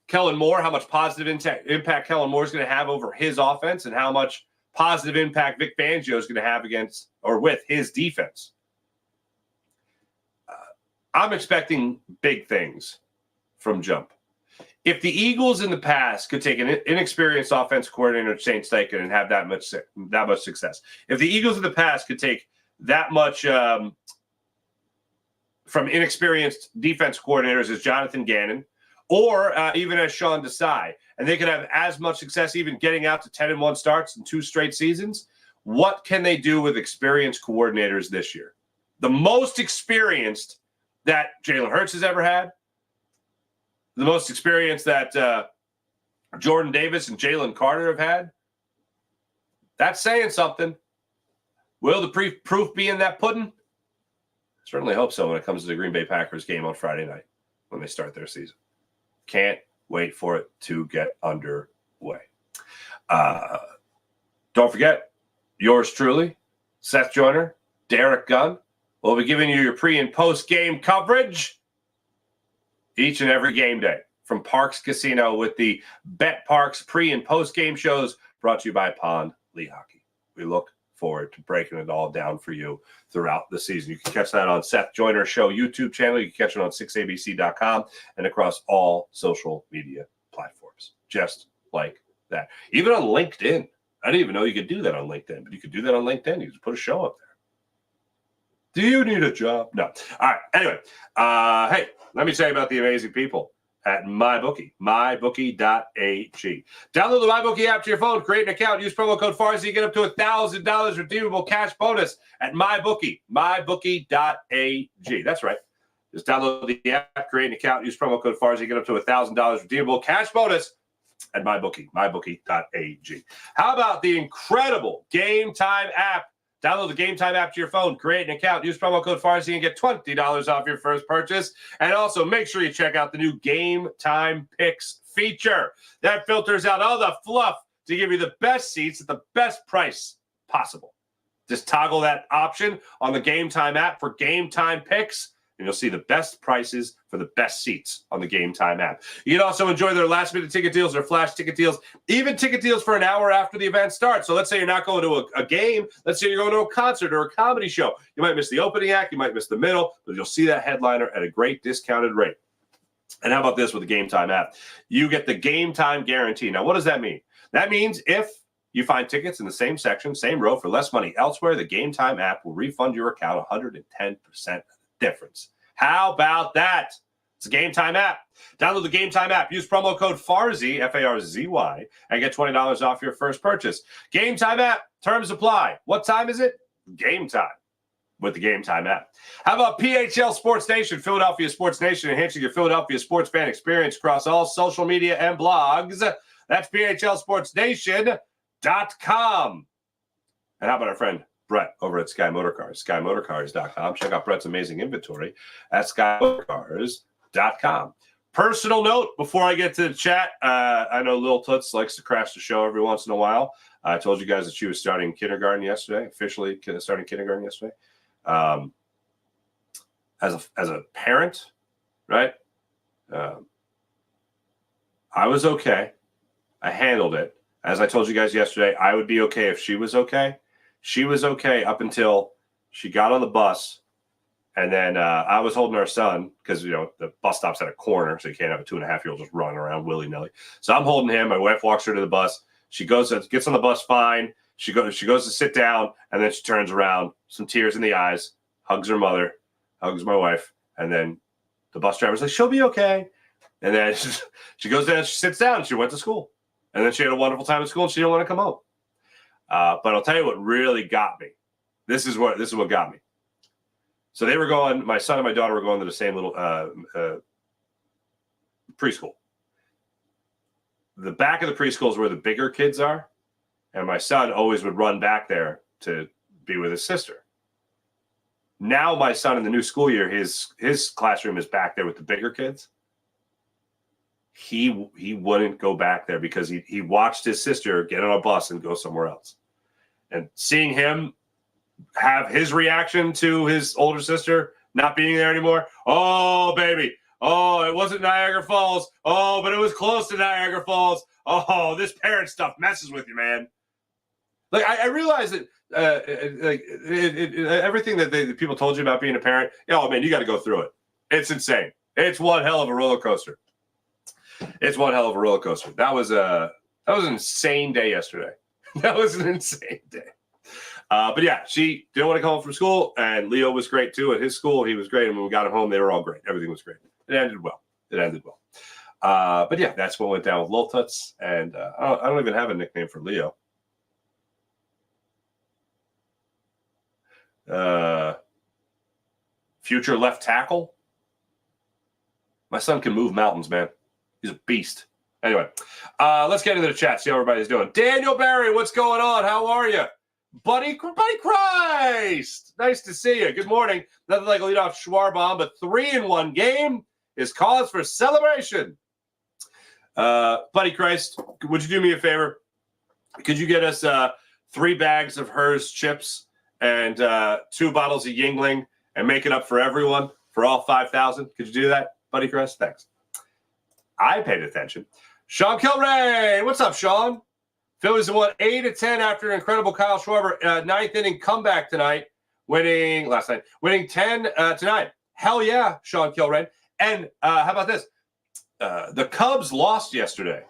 Kellen Moore, how much positive impact Kellen Moore is going to have over his offense and how much positive impact Vic Fangio is going to have against or with his defense. I'm expecting big things from jump. If the Eagles in the past could take an inexperienced offense coordinator, Shane Steichen, and have that much success, if the Eagles in the past could take that much from inexperienced defense coordinators as Jonathan Gannon, or even as Sean Desai, and they could have as much success even getting out to 10-1 starts in 2 straight seasons, what can they do with experienced coordinators this year? The most experienced that Jalen Hurts has ever had, the most experience that Jordan Davis and Jalen Carter have had, that's saying something. Will the proof be in that pudding? Certainly hope so when it comes to the Green Bay Packers game on Friday night when they start their season. Can't wait for it to get underway. Don't forget, yours truly, Seth Joyner, Derek Gunn, will be giving you your pre- and post-game coverage each and every game day from Parks Casino with the Bet Parks pre- and post-game shows brought to you by Pond Lee Hockey. We look forward to breaking it all down for you throughout the season. You can catch that on Seth Joyner Show YouTube channel. You can catch it on 6abc.com and across all social media platforms. Just like that. Even on LinkedIn. I didn't even know you could do that on LinkedIn, but you could do that on LinkedIn. You just put a show up there. Do you need a job? No. All right. Anyway, hey, let me tell you about the amazing people at MyBookie, mybookie.ag. Download the MyBookie app to your phone, create an account, use promo code FARZY, get up to $1,000 redeemable cash bonus at MyBookie, mybookie.ag. That's right. Just download the app, create an account, use promo code FARZY, get up to $1,000 redeemable cash bonus at MyBookie, mybookie.ag. How about the incredible Game Time app? Download the Game Time app to your phone, create an account, use promo code FARZY, and get $20 off your first purchase. And also make sure you check out the new Game Time Picks feature. That filters out all the fluff to give you the best seats at the best price possible. Just toggle that option on the Game Time app for Game Time Picks, and you'll see the best prices for the best seats on the Game Time app. You can also enjoy their last-minute ticket deals, their flash ticket deals, even ticket deals for an hour after the event starts. So let's say you're not going to a game. Let's say you're going to a concert or a comedy show. You might miss the opening act. You might miss the middle, but you'll see that headliner at a great discounted rate. And how about this with the Game Time app? You get the Game Time guarantee. Now, what does that mean? That means if you find tickets in the same section, same row for less money elsewhere, the Game Time app will refund your account 110% difference. How about that? It's a Game Time app. Download the Game Time app. Use promo code FARZY, F-A-R-Z-Y, and get $20 off your first purchase. Game Time app. Terms apply. What time is it? Game time with the Game Time app. How about PHL Sports Nation, Philadelphia Sports Nation, enhancing your Philadelphia sports fan experience across all social media and blogs. That's PHLSportsNation.com. And how about our friend Brett over at Sky Motorcars, SkyMotorcars.com. Check out Brett's amazing inventory at SkyMotorcars.com. Personal note before I get to the chat, I know Lil Toots likes to crash the show every once in a while. I told you guys that she was starting kindergarten yesterday, officially starting kindergarten yesterday. As a parent, right? I was okay. I handled it. As I told you guys yesterday, I would be okay if she was okay. She was okay up until she got on the bus, and then I was holding our son because, you know, the bus stop's at a corner, so you can't have a 2.5-year-old just running around willy-nilly. So I'm holding him. My wife walks her to the bus. She gets on the bus fine. She goes to sit down, and then she turns around, some tears in the eyes, hugs her mother, hugs my wife, and then the bus driver's like, she'll be okay. And then she goes down, she sits down, and she went to school. And then she had a wonderful time at school, and she didn't want to come home. But I'll tell you what really got me. This is what got me. So they were going, my son and my daughter were going to the same little preschool. The back of the preschool is where the bigger kids are. And my son always would run back there to be with his sister. Now my son in the new school year, his classroom is back there with the bigger kids. He wouldn't go back there because he watched his sister get on a bus and go somewhere else. And seeing him have his reaction to his older sister not being there anymore. Oh, baby. Oh, it wasn't Niagara Falls. Oh, but it was close to Niagara Falls. Oh, this parent stuff messes with you, man. Like, I realize that everything that the people told you about being a parent, oh, man, you got to go through it. It's insane. It's one hell of a roller coaster. It's one hell of a roller coaster. That was an insane day yesterday. That was an insane day. But yeah, she didn't want to come home from school, and Leo was great too. At his school, he was great. And when we got him home, they were all great. Everything was great. It ended well. But yeah, that's what went down with Lil Toots. And I don't even have a nickname for Leo. Future left tackle. My son can move mountains, man. He's a beast. Anyway, let's get into the chat, see how everybody's doing. Daniel Barry, what's going on? How are you? Buddy Christ. Nice to see you. Good morning. Nothing like a leadoff Schwarbomb, but 3-in-1 game is cause for celebration. Buddy Christ, would you do me a favor? Could you get us 3 bags of Hers chips and 2 bottles of Yingling and make it up for everyone for all 5,000? Could you do that, Buddy Christ? Thanks. I paid attention. Sean Kilray, what's up, Sean? Phillies have won 8-10 after an incredible Kyle Schwarber 9th inning comeback tonight, winning 10 tonight. Hell yeah, Sean Kilray. And how about this? The Cubs lost yesterday.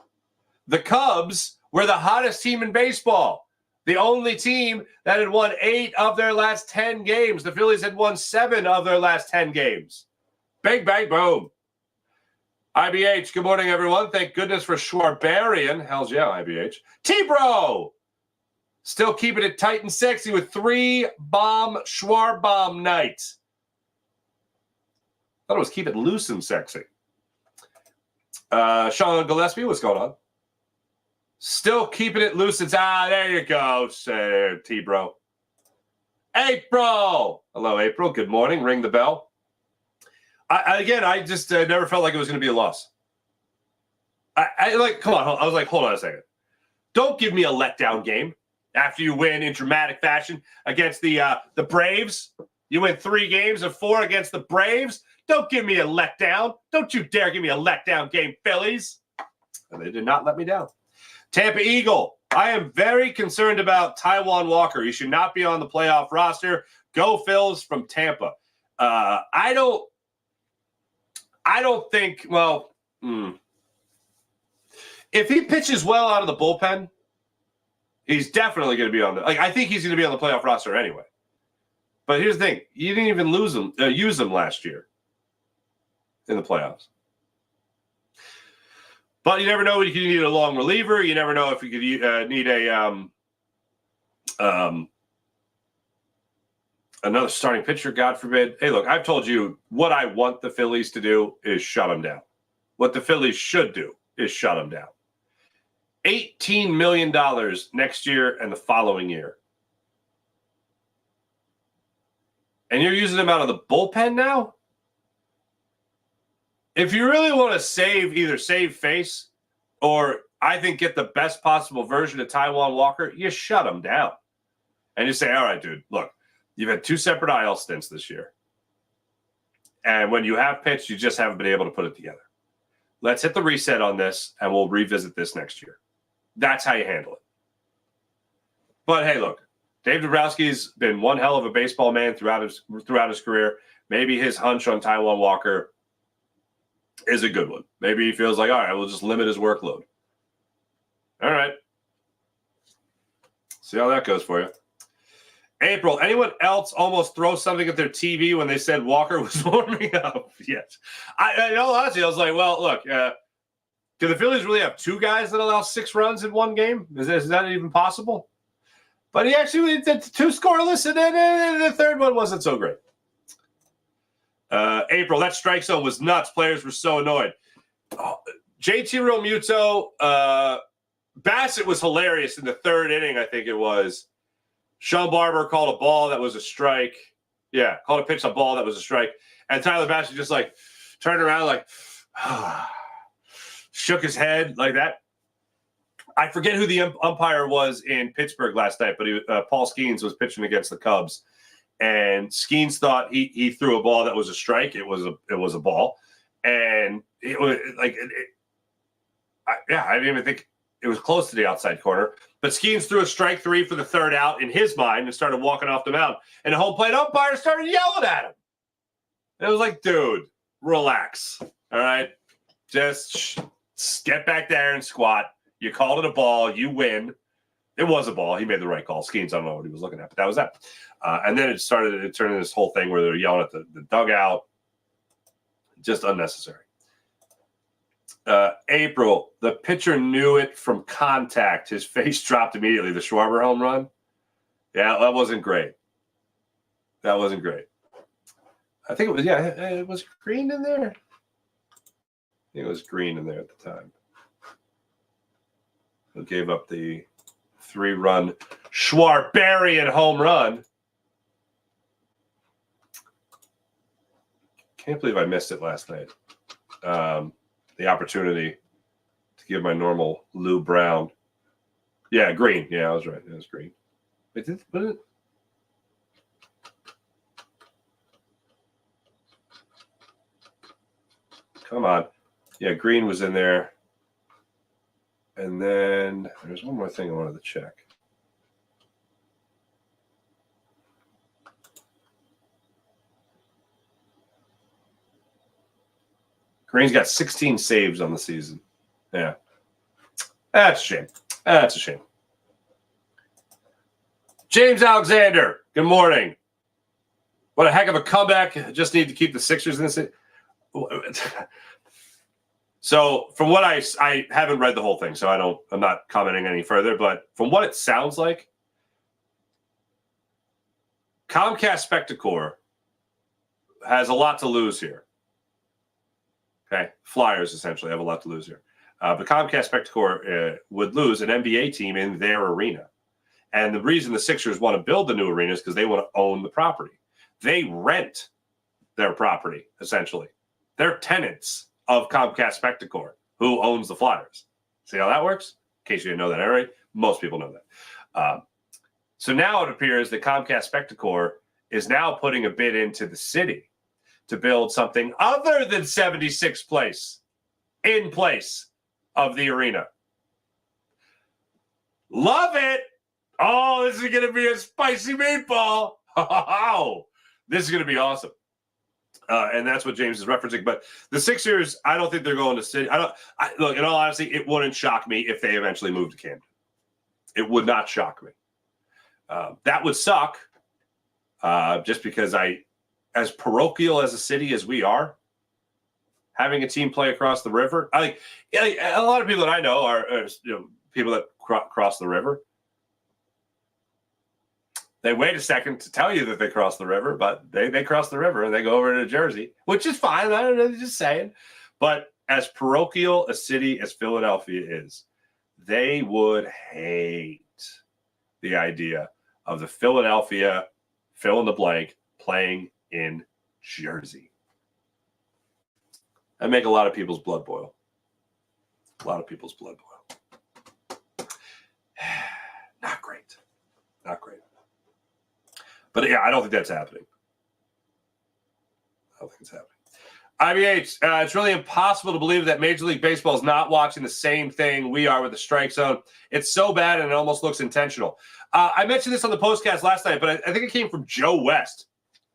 The Cubs were the hottest team in baseball. The only team that had won 8 of their last 10 games. The Phillies had won 7 of their last 10 games. Bang, bang, boom. IBH, good morning, everyone. Thank goodness for Schwarberian. Hell's yeah, IBH. T-Bro! Still keeping it tight and sexy with 3-bomb Schwarbomb night. Thought it was keep it loose and sexy. Sean Gillespie, what's going on? Still keeping it loose. There you go, T-Bro. April! Hello, April. Good morning. Ring the bell. I just never felt like it was going to be a loss. Come on. I was like, hold on a second. Don't give me a letdown game after you win in dramatic fashion against the Braves. You win 3 games of 4 against the Braves. Don't give me a letdown. Don't you dare give me a letdown game, Phillies. And they did not let me down. Tampa Eagle. I am very concerned about Taijuan Walker. He should not be on the playoff roster. Go Phils from Tampa. I don't think, if he pitches well out of the bullpen, he's definitely going to be on the, I think he's going to be on the playoff roster anyway. But here's the thing. You didn't even use him last year in the playoffs. But you never know if you need a long reliever. You never know if you could need another starting pitcher, God forbid. Hey, look, I've told you what I want the Phillies to do is shut them down. What the Phillies should do is shut them down. $18 million next year and the following year. And you're using them out of the bullpen now? If you really want to either save face or I think get the best possible version of Taijuan Walker, you shut him down. And you say, all right, dude, look, you've had 2 separate IL stints this year. And when you have pitched, you just haven't been able to put it together. Let's hit the reset on this, and we'll revisit this next year. That's how you handle it. But, hey, look, Dave Dombrowski's been one hell of a baseball man throughout his career. Maybe his hunch on Taijuan Walker is a good one. Maybe he feels like, all right, we'll just limit his workload. All right. See how that goes for you. April, anyone else almost throw something at their TV when they said Walker was warming up? Yes. Honestly, I was like, well, look, do the Phillies really have 2 guys that allow 6 runs in one game? Is that even possible? But he actually did 2 scoreless, and then the third one wasn't so great. April, that strike zone was nuts. Players were so annoyed. JT Realmuto, Bassett was hilarious in the 3rd inning, I think it was. Sean Barber called a ball that was a strike. Yeah, called a pitch, a ball that was a strike. And Tyler Bassett just turned around shook his head like that. I forget who the umpire was in Pittsburgh last night, but Paul Skeens was pitching against the Cubs. And Skeens thought he threw a ball that was a strike. It was a ball. And it was I didn't even think it was close to the outside corner. But Skeens threw a strike 3 for the 3rd out in his mind and started walking off the mound. And the home plate umpire started yelling at him. And it was like, dude, relax. All right? Just get back there and squat. You called it a ball. You win. It was a ball. He made the right call. Skeens, I don't know what he was looking at, but that was that. And then it turned into this whole thing where they're yelling at the dugout. Just unnecessary. April, the pitcher knew it from contact. His face dropped immediately. The Schwarber home run. Yeah, that wasn't great. That wasn't great. I think it was, was Green in there? think it was Green in there at the time, who gave up the 3-run Schwarberian home run. Can't believe I missed it last night. The opportunity to give my normal Lou Brown. Yeah, Green. Yeah, I was right. It was Green. Wait, what is it? Come on. Yeah, Green was in there. And then there's one more thing I wanted to check. Green's got 16 saves on the season. Yeah. That's a shame. That's a shame. James Alexander, good morning. What a heck of a comeback. Just need to keep the Sixers in this. So from what I haven't read the whole thing, so I'm not commenting any further, but from what it sounds like, Comcast Spectacor has a lot to lose here. Okay, Flyers essentially have a lot to lose here. But Comcast Spectacor would lose an NBA team in their arena. And the reason the Sixers want to build the new arena is because they want to own the property. They rent their property, essentially. They're tenants of Comcast Spectacor, who owns the Flyers. See how that works? In case you didn't know that already. Most people know that. So now it appears that Comcast Spectacor is now putting a bid into the city to build something other than 76th place in place of the arena. Love it. Oh, this is going to be a spicy meatball. Oh, this is going to be awesome. And that's what James is referencing. But the Sixers, I don't think they're going to city. Look, in all honesty, it wouldn't shock me if they eventually moved to Camden. It would not shock me. That would suck. Just because as parochial as a city as we are, having a team play across the river. A lot of people that I know are people that cross the river. They wait a second to tell you that they cross the river, but they cross the river and they go over to Jersey, which is fine. I don't know, just saying. But as parochial a city as Philadelphia is, they would hate the idea of the Philadelphia fill in the blank playing in Jersey. That make a lot of people's blood boil. A lot of people's blood boil. Not great. Not great. But yeah, I don't think that's happening. I don't think it's happening. IBH, it's really impossible to believe that Major League Baseball is not watching the same thing we are with the strike zone. It's so bad and it almost looks intentional. I mentioned this on the postcast last night, but I think it came from Joe West.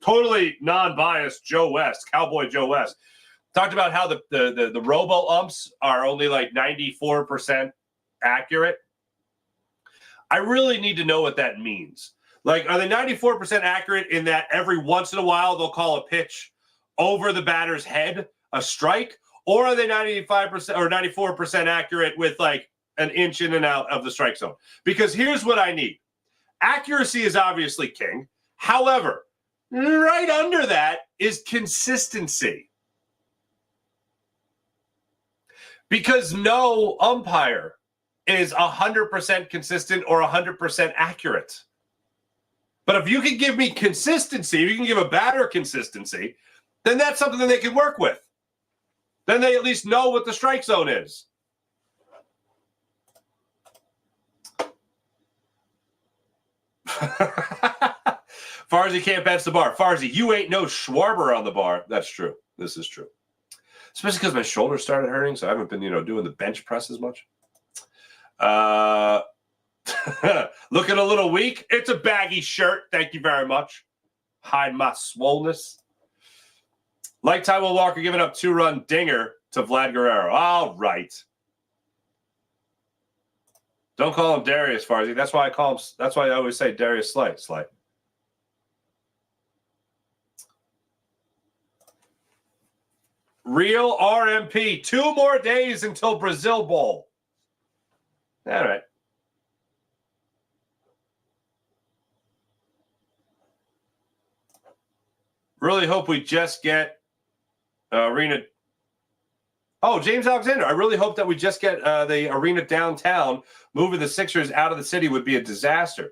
Totally non-biased Joe West, Cowboy Joe West. Talked about how the robo-umps are only like 94% accurate. I really need to know what that means. Like, are they 94% accurate in that every once in a while they'll call a pitch over the batter's head, a strike? Or are they 95% or 94% accurate with like an inch in and out of the strike zone? Because here's what I need. Accuracy is obviously king. However, right under that is consistency. Because no umpire is 100% consistent or 100% accurate. But if you can give me consistency, if you can give a batter consistency, then that's something that they can work with. Then they at least know what the strike zone is. Farzy can't bench the bar. Farzy, you ain't no Schwarber on the bar. That's true. This is true. Especially because my shoulder started hurting, so I haven't been, doing the bench press as much. Looking a little weak. It's a baggy shirt. Thank you very much. Hide my swollenness. Like Taiwo Walker giving up 2-run dinger to Vlad Guerrero. All right. Don't call him Darius Farzy. That's why I always say Darius Slay. Real RMP. 2 more days until Brazil Bowl. All right. Really hope we just get arena Oh, James Alexander. I really hope that we just get the arena downtown. Moving the Sixers out of the city would be a disaster.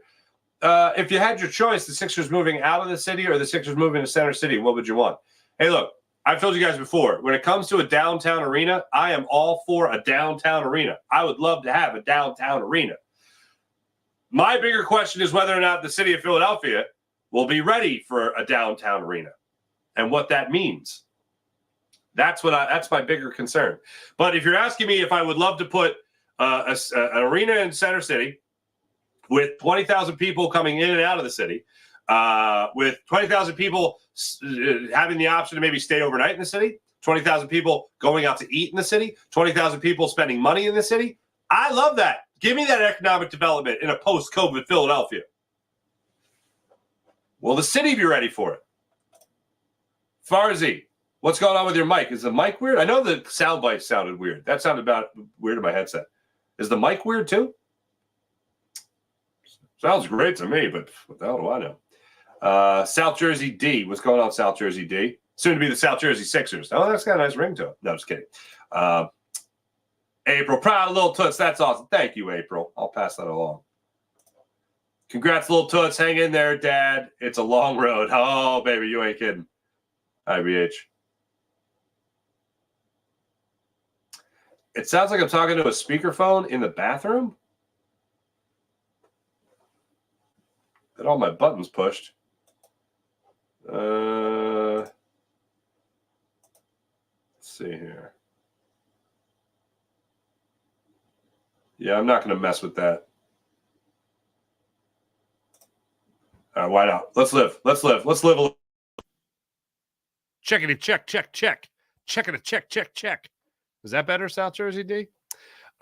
If you had your choice, the Sixers moving out of the city or the Sixers moving to Center City, what would you want? Hey, look, I've told you guys before, when it comes to a downtown arena, I am all for a downtown arena. I would love to have a downtown arena. My bigger question is whether or not the city of Philadelphia will be ready for a downtown arena and what that means. That's my bigger concern. But if you're asking me if I would love to put an arena in Center City with 20,000 people coming in and out of the city, with 20,000 people having the option to maybe stay overnight in the city, 20,000 people going out to eat in the city, 20,000 people spending money in the city, I love that. Give me that economic development in a post-COVID Philadelphia. Will the city be ready for it? Farzy, what's going on with your mic? Is the mic weird? I know the sound bite sounded weird. That sounded about weird in my headset. Is the mic weird too? Sounds great to me, but what the hell do I know? South Jersey D. What's going on, South Jersey D? Soon to be the South Jersey Sixers. Oh, that's got a nice ring to it. No, just kidding. April, proud of Little Toots. That's awesome. Thank you, April. I'll pass that along. Congrats, Little Toots. Hang in there, Dad. It's a long road. Oh, baby, you ain't kidding. IBH. It sounds like I'm talking to a speakerphone in the bathroom. Got all my buttons pushed. Let's see here. Yeah, I'm not going to mess with that. Why not? Let's live. Let's live. Let's live a little. Checking it. Check. Checking it. Check. Is that better, South Jersey D?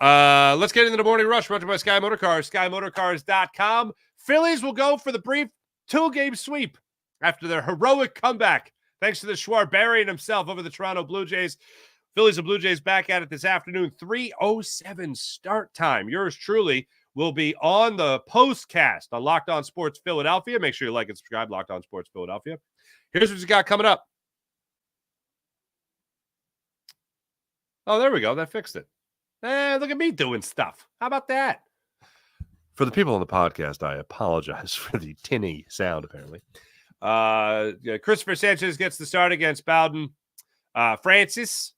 Let's get into the morning rush brought to you by Sky Motorcars. SkyMotorcars.com. Phillies will go for the brief 2-game sweep after their heroic comeback. Thanks to the Schwarberian himself over the Toronto Blue Jays. Phillies and Blue Jays back at it this afternoon. 3:07 start time. Yours truly will be on the postcast on Locked On Sports Philadelphia. Make sure you like and subscribe, Locked On Sports Philadelphia. Here's what you got coming up. Oh, there we go. That fixed it. Look at me doing stuff. How about that? For the people on the podcast, I apologize for the tinny sound, apparently. Christopher Sanchez gets the start against Bowden. Francis.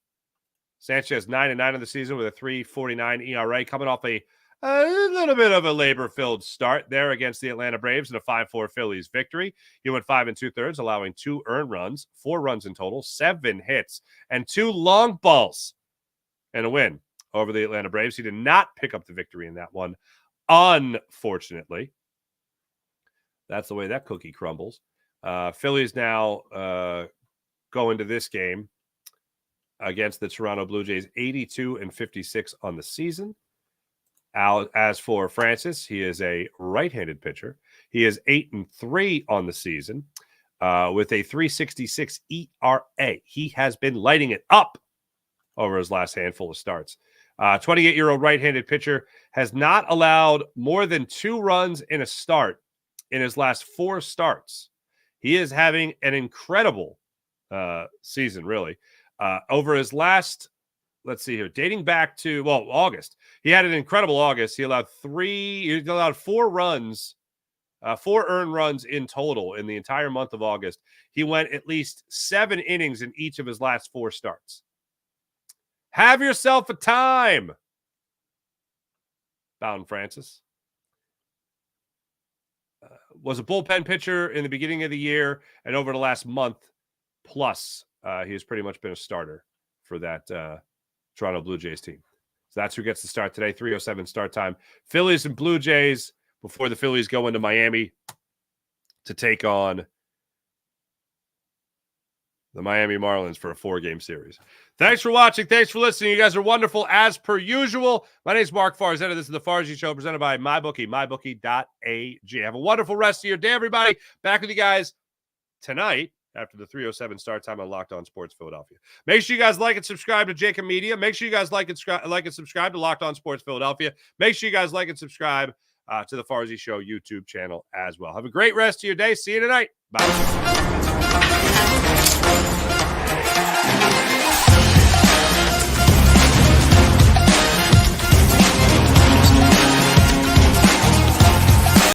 Sanchez 9-9 of the season with a 3.49 ERA, coming off a little bit of a labor-filled start there against the Atlanta Braves in a 5-4 Phillies victory. He went 5 2/3, allowing 2 earned runs, 4 runs in total, 7 hits, and 2 long balls, and a win over the Atlanta Braves. He did not pick up the victory in that one, unfortunately. That's the way that cookie crumbles. Phillies now go into this game against the Toronto Blue Jays, 82-56 on the season. As for Francis, he is a right-handed pitcher. He is 8-3 on the season with a 3.66 ERA. He has been lighting it up over his last handful of starts. 28-year-old right-handed pitcher has not allowed more than 2 runs in a start in his last 4 starts. He is having an incredible season, really. Over his last, let's see here, dating back to, August. He had an incredible August. He allowed 4 runs, 4 earned runs in total in the entire month of August. He went at least 7 innings in each of his last 4 starts. Have yourself a time, Bowden Francis. Was a bullpen pitcher in the beginning of the year, and over the last month plus, he has pretty much been a starter for that Toronto Blue Jays team. So that's who gets the start today, 3:07 start time. Phillies and Blue Jays before the Phillies go into Miami to take on the Miami Marlins for a 4-game series. Thanks for watching. Thanks for listening. You guys are wonderful as per usual. My name is Mark Farzetta. This is the Farzy Show presented by MyBookie, mybookie.ag. Have a wonderful rest of your day, everybody. Back with you guys tonight after the 3:07 start time on Locked On Sports Philadelphia. Make sure you guys like and subscribe to Jacob Media. Make sure you guys like and subscribe to Locked On Sports Philadelphia. Make sure you guys like and subscribe to the Farzy Show YouTube channel as well. Have a great rest of your day. See you tonight. Bye.